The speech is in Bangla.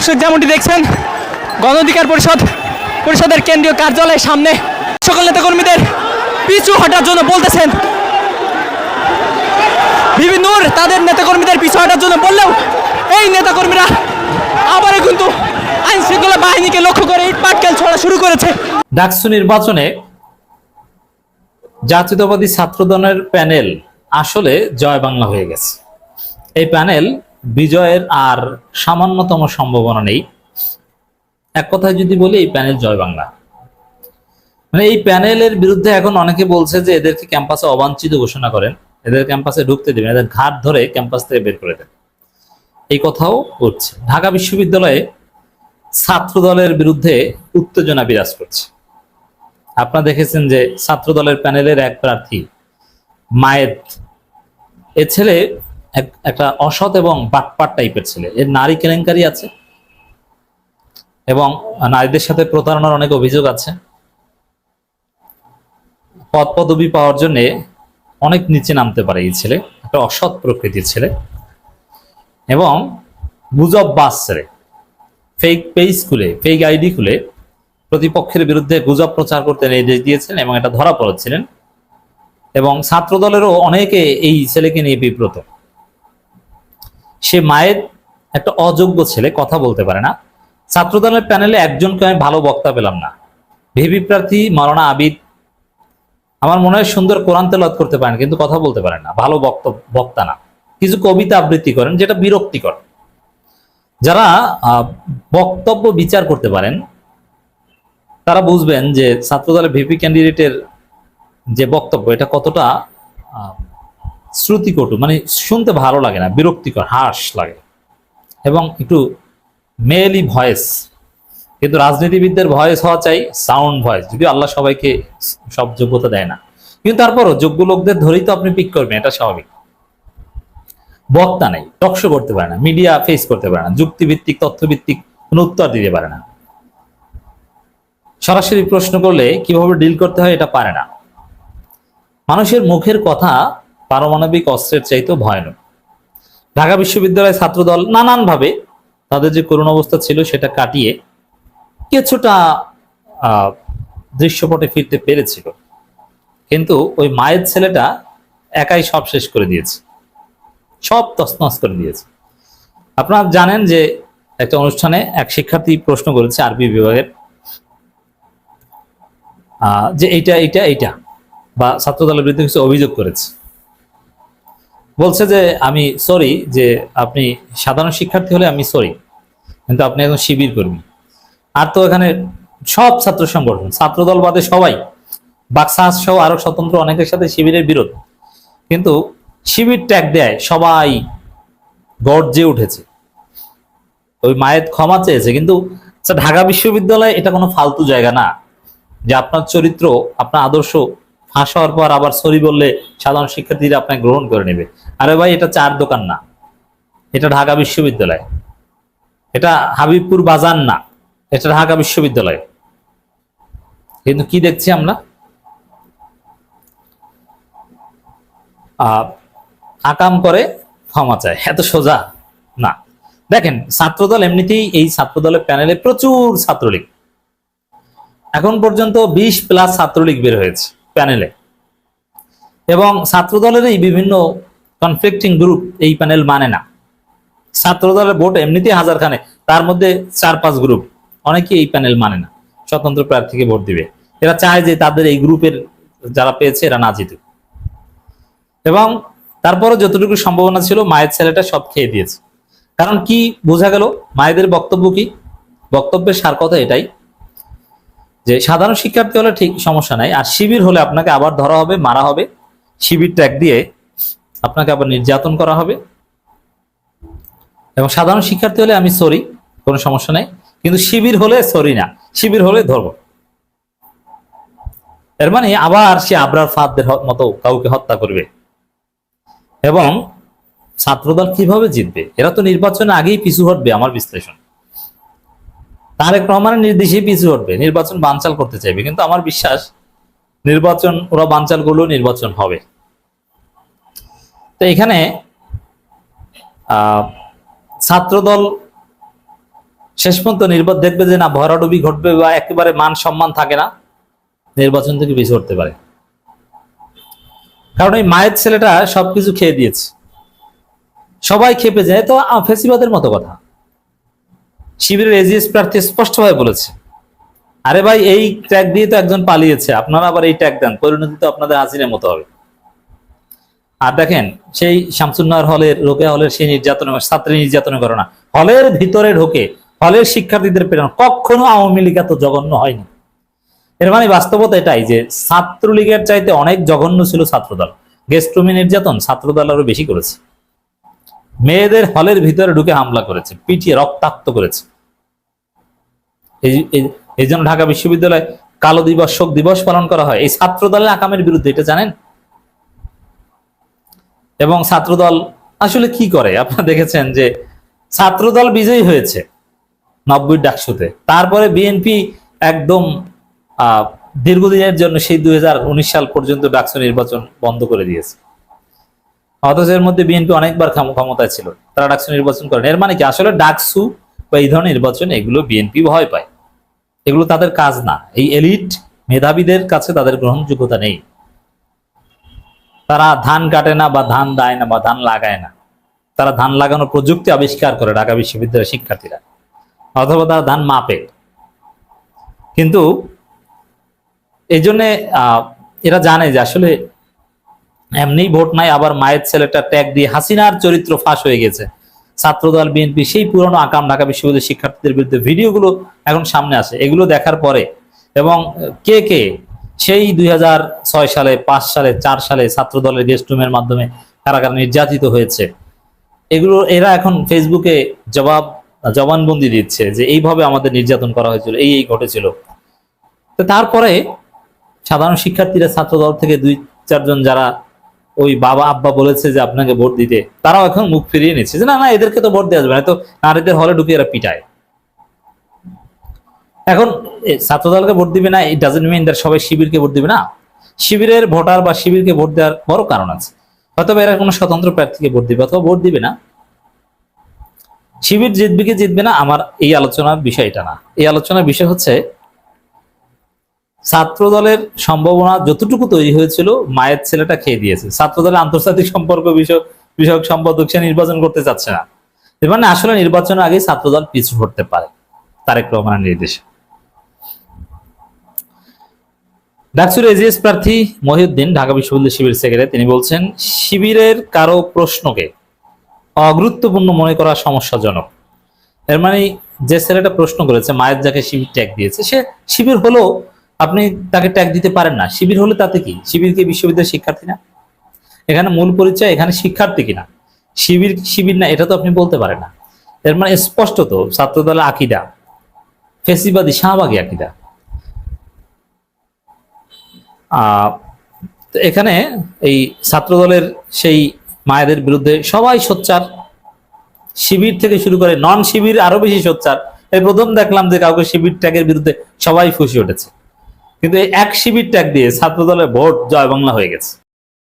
দর্শক যেমনটি দেখছেন গণ অধিকার পরিষদের কেন্দ্রীয় কার্যালয়ের সামনে সকল নেতাকর্মীদের পিছু হটার জন্য বলতেছেন। বিভিন্ন তাদের নেতাকর্মীদের পিছু হটার জন্য বললেও এই নেতাকর্মীরা আবারও কিন্তু আইন শৃঙ্খলা বাহিনীকে লক্ষ্য করে ইট পাটকেল ছোড়া শুরু করেছে। ডাকসু নির্বাচনে জাতীয়তাবাদী ছাত্রদলের প্যানেল আসলে জয় বাংলা হয়ে গেছে। এই প্যানেল বিজয়ের আর সামান্যতম সম্ভাবনা নেই। এক কথায় যদি বলি, এই প্যানেল জয় বাংলা। মানে এই প্যানেলের বিরুদ্ধে এখন অনেকে বলছে যে এদেরকে ক্যাম্পাসে অবাঞ্ছিত ঘোষণা করেন, এদের ক্যাম্পাসে ঢুকতে দেবেন, এদের ঘাট ধরে ক্যাম্পাস থেকে বের করে দেন, এই কথাও উঠছে। ঢাকা বিশ্ববিদ্যালয়ে ছাত্র দলের বিরুদ্ধে উত্তেজনা বিরাজ করছে। আপনারা দেখেছেন যে ছাত্র দলের প্যানেলের এক প্রার্থী মায়েদ, এ ছেলে একটা অসৎ এবং বাটপাট টাইপের ছেলে। এর নারী কেলেঙ্কারি আছে এবং নারীদের সাথে প্রতারণার অনেক অভিযোগ আছে। পদ পদবি পাওয়ার জন্য অনেক নিচে নামতে পারে এই ছেলে। একটা অসৎ প্রকৃতির ছেলে এবং গুজব বাস ছেলে। ফেক পেজ খুলে, ফেক আইডি খুলে প্রতিপক্ষের বিরুদ্ধে গুজব প্রচার করতে নির্দেশ দিয়েছেন এবং এটা ধরা পড়েছিলেন। এবং ছাত্র দলেরও অনেকে এই ছেলেকে নিয়ে বিব্রত। সে মায়ের একটা অযোগ্য ছেলে, কথা বলতে পারে না। ছাত্র দলের প্যানেলে একজনকে আমি ভালো বক্তা পেলাম না। ভিপি প্রার্থী মাওলানা আবিদ আমার মনে হয় সুন্দর কোরআন তেলাওয়াত করতে পারেন, কিন্তু কথা বলতে পারেন না, ভালো বক্তা না। কিছু কবিতা আবৃত্তি করেন যেটা বিরক্তিকর। যারা বক্তব্য বিচার করতে পারেন তারা বুঝবেন যে ছাত্রদলের ভিপি ক্যান্ডিডেটের যে বক্তব্য এটা কতটা শ্রুতিকটু, মানে শুনতে ভালো লাগে না, বিরক্তিকর, হার্শ লাগে এবং একটু মেয়েলি ভয়েস। কিন্তু রাজনীতিবিদদের ভয়েস হওয়া চাই সাউন্ড ভয়েস, যদিও আল্লাহ সবাইকে সব যোগ্যতা দেয় না, কিন্তু তারপরও যোগ্য লোকদের ধরেই তো আপনি পিক করবেন, এটা স্বাভাবিক। বক্তা নেই, টকশো করতে পারে না, মিডিয়া ফেস করতে পারে না, যুক্তিভিত্তিক তথ্যভিত্তিক কোনো উত্তর দিতে পারে না, সরাসরি প্রশ্ন করলে কিভাবে ডিল করতে হয় এটা পারে না। মানুষের মুখের কথা পারমাণবিক অস্ত্রের চাইতেও ভয়ানক। ঢাকা বিশ্ববিদ্যালয় ছাত্রদল নানানভাবে তাদের যে করুণ অবস্থা ছিল সেটা কাটিয়ে কিছুটা দৃশ্যপটে ফিরতে পেরেছিল, কিন্তু ওই মায়ের ছেলেটা একাই সব শেষ করে দিয়েছে, সব তছনছ করে দিয়েছে। আপনারা জানেন যে একটা অনুষ্ঠানে এক শিক্ষার্থী প্রশ্ন করেছে আরবি বিভাগের যে এইটা বা ছাত্রদলের বিরুদ্ধে কিছু অভিযোগ করেছে। বলছে যে আমি সরি, যে আপনি সাধারণ শিক্ষার্থী হলে আমি সরি, কিন্তু আপনি এখন শিবির কর্মী। আর তো এখানে সব ছাত্র সংগঠন, ছাত্রদল বাদে সবাই, বাকসাস সহ আরো স্বতন্ত্র অনেকের সাথে শিবিরের বিরোধ, কিন্তু শিবির ট্যাগ দেয় সবাই গর্জে উঠেছে। ওই মায়ের ক্ষমা চেয়েছে, কিন্তু ঢাকা বিশ্ববিদ্যালয় এটা কোনো ফালতু জায়গা না যে আপনার চরিত্র, আপনার আদর্শ ফাঁস হওয়ার পর আবার সরি বললে সাধারণ শিক্ষার্থীরা আপনাকে গ্রহণ করে নেবে। আরে ভাই, এটা চার দোকান না, এটা ঢাকা বিশ্ববিদ্যালয়, এটা হাবিবপুর বাজার না, এটা ঢাকা বিশ্ববিদ্যালয়। কিন্তু কি দেখছি আমরা, আকাম করে ক্ষমা চায়, এত সোজা না। দেখেন, ছাত্রদল এমনিতেই, এই ছাত্রদলের প্যানেলে প্রচুর ছাত্রলীগ, এখন পর্যন্ত 20+ ছাত্রলীগ বের হয়েছে প্যানেলে, এবং ছাত্রদলের এই বিভিন্ন কনফ্লিক্টিং গ্রুপ এই প্যানেল মানে না। ছাত্রদলের ভোট এমনিতেই হাজারখানে, তার মধ্যে 4-5 গ্রুপ অনেকে এই প্যানেল মানে না, স্বতন্ত্র প্রার্থীকে ভোট দিবে। এরা চায় যে তাদের এই গ্রুপের যারা পেয়েছে এরা না জিতুক, এবং তারপরও যতটুকু সম্ভাবনা ছিল মায়ের ছেলেটা সব খেয়ে দিয়েছে। কারণ কি বোঝা গেল, মায়েদের বক্তব্য কি, বক্তব্যের সার কথা এটাই যে সাধারণ শিক্ষার্থী হলে ঠিক সমস্যা নাই, আর শিবির হলে আপনাকে আবার ধরা হবে, মারা হবে, শিবির ট্যাগ দিয়ে আপনাকে আবার নির্যাতন করা হবে। এবং সাধারণ শিক্ষার্থী হলে আমি সরি, কোনো সমস্যা নাই, কিন্তু শিবির হলে সরি না, শিবির হলে ধরবো। এর মানে আবার সে আবরার ফাদদের মতো কাউকে হত্যা করবে। এবং ছাত্রদল কিভাবে জিতবে, এরা তো নির্বাচনে আগেই পিছু হটবে, আমার বিশ্লেষণ তারেক রহমানের নির্দেশেই পিছু হটবে, নির্বাচন বানচাল করতে চাইবে। কিন্তু আমার বিশ্বাস নির্বাচন ওরা বানচাল করলেও নির্বাচন হবে। তো এখানে ছাত্রদল শেষ পর্যন্ত নির্বাচন দেখবে যে না ভরাডুবি ঘটবে বা একেবারে মান সম্মান থাকে না, নির্বাচন থেকে পিছু হতে পারে। কারণ এই মায়ের ছেলেটা সবকিছু খেয়ে দিয়েছে, সবাই খেপে যায়। তো ফেসিবাদের মতো কথা। শিবিরের এজিএস প্রার্থী স্পষ্টভাবে বলেছে, আরে ভাই এই ট্যাগ দিয়ে তো একজন পালিয়েছে, আপনারা আবার এই ট্যাগ দেন, পরিণতি তো আপনাদের হাসিনের মতো হবে। আর দেখেন সেই শামসুন্নাহর হলের, রোকেয়া হলের সেই নির্যাতন, ছাত্রী নির্যাতনের ঘটনা, হলের ভিতরে ঢোকে হলের শিক্ষার্থীদের প্রেরণ, কখনো আওয়ামী লীগ এত জঘন্য হয়নি। এর মানে বাস্তবতা এটাই যে ছাত্রলীগের চাইতে অনেক জঘন্য ছিল ছাত্রদল। গেস্ট রুমে নির্যাতন ছাত্রদল আরো বেশি করেছে। মেয়েদের হলের ভিতরে ঢুকে হামলা করেছে, পিটিয়ে রক্তাক্ত করেছে। এই জন্য ঢাকা বিশ্ববিদ্যালয়ে কালো দিবস, শোক দিবস পালন করা হয় এই ছাত্রদলের আকামের বিরুদ্ধে, এটা জানেন? এবং ছাত্রদল আসলে কি করে আপনারা দেখেছেন যে ছাত্রদল বিজয়ী হয়েছে 90 ডাকসুতে, তারপরে বিএনপি একদম দীর্ঘদিনের জন্য সেই 2019 সাল পর্যন্ত ডাকসু নির্বাচন বন্ধ করে দিয়েছে। অথচ এর মধ্যে বিএনপি অনেকবার ক্ষমতায় ছিল, তারা ডাকসু নির্বাচন করেন। এর মানে কি আসলে ডাকসু বা এই ধরনের নির্বাচন এগুলো বিএনপি ভয় পায়, এগুলো তাদের কাজ না। এই এলিট মেধাবীদের কাছে তাদের গ্রহণযোগ্যতা নেই। তারা ধান কাটে না বা ধান দেয় না বা ধান লাগায় না, তারা ধান লাগানোর প্রযুক্তি আবিষ্কার করে ঢাকা বিশ্ববিদ্যালয়ের শিক্ষার্থীরা, অথবা তারা ধান মাপে। কিন্তু এই জন্য এরা জানে যে আসলে এমনি ভোট নাই, আবার মায়ের ছেলেটা ট্যাগ দিয়ে হাসিনার চরিত্র ফাঁস হয়ে গেছে। ছাত্রদল, বিএনপি সেই পুরনো আকাম ঢাকা বিশ্ববিদ্যালয়ের শিক্ষার্থীদের বিরুদ্ধে ভিডিওগুলো এখন সামনে আসে। এগুলো দেখার পরে এবং কে কে সেই 2006 সালে, 5 সালে, 4 সালে ছাত্রদলের গেস্ট রুমের মাধ্যমে কারা কারা নির্যাতিত হয়েছে, এগুলো এরা এখন ফেসবুকে জবানবন্দি দিচ্ছে যে এইভাবে আমাদের নির্যাতন করা হয়েছিল, এই ঘটেছিল। তো তারপরে সাধারণ শিক্ষার্থীরা ছাত্রদল থেকে 2-4 জন যারা ওই বাবা আব্বা বলেছে যে আপনাকে ভোট দিতে, তারাও এখন মুখ ফিরিয়ে নিচ্ছে যে না না এদেরকে তো ভোট দেওয়া যাবে না, তো নারীদের হলে ঢুকে এরা পিটায়। এখন ছাত্রদলকে ভোট দিবে না, ইট ডাজন্ট মিন দ্যাট সবাই শিবিরকে ভোট দিবে না। শিবিরের ভোটার বা শিবিরকে ভোট দেওয়ার বড় কারণ আছে, হয়তো এরা কোনো স্বতন্ত্র প্রার্থীকে ভোট দিবে অথবা ভোট দিবে না। শিবির জিতবে কি জিতবে না আমার এই আলোচনার বিষয়টা না। এই আলোচনার বিষয় হচ্ছে ছাত্রদলের সম্ভাবনা যতটুকু তৈরি হয়েছিল মায়ের ছেলেটা খেয়ে দিয়েছে। ছাত্রদলের আন্তর্জাতিক সম্পর্ক বিষয়ক সম্পাদক সে নির্বাচন করতে চাচ্ছে না, এর মানে আসলে নির্বাচনের আগে ছাত্রদল পিছু হতে পারে তারেক রহমানের নির্দেশে। ডাকসুর এজিএস প্রার্থী মহিউদ্দিন, ঢাকা বিশ্ববিদ্যালয় শিবির সেক্রেটারি, তিনি বলছেন শিবিরের কারো প্রশ্নকে অগুরুত্বপূর্ণ মনে করা সমস্যাজনক। এর মানে যে ছেলেটা প্রশ্ন করেছে মায়ের যাকে শিবির ট্যাগ দিয়েছে, সে শিবির হলো, আপনি তাকে ট্যাগ দিতে পারেন না। শিবির হলে তাতে কি, শিবির কি বিশ্ববিদ্যালয়ের শিক্ষার্থী না? এখানে মূল পরিচয় এখানে শিক্ষার্থী কিনা, শিবির শিবির না এটা তো আপনি বলতে পারেন না। এর মানে স্পষ্টত ছাত্রদলের আকিদা ফেসিবাদী শাহবাগী আকিদা। এখানে এই ছাত্রদলের সেই মায়েদের বিরুদ্ধে সবাই সোচ্চার, শিবির থেকে শুরু করে নন শিবির আরো বেশি সোচ্চার। এই প্রথম দেখলাম যে কাউকে শিবির ট্যাগের বিরুদ্ধে সবাই ফুঁসে উঠেছে, কিন্তু এই এক শিবির ট্যাগ দিয়ে ছাত্রদলের ভোট জয় বাংলা হয়ে গেছে।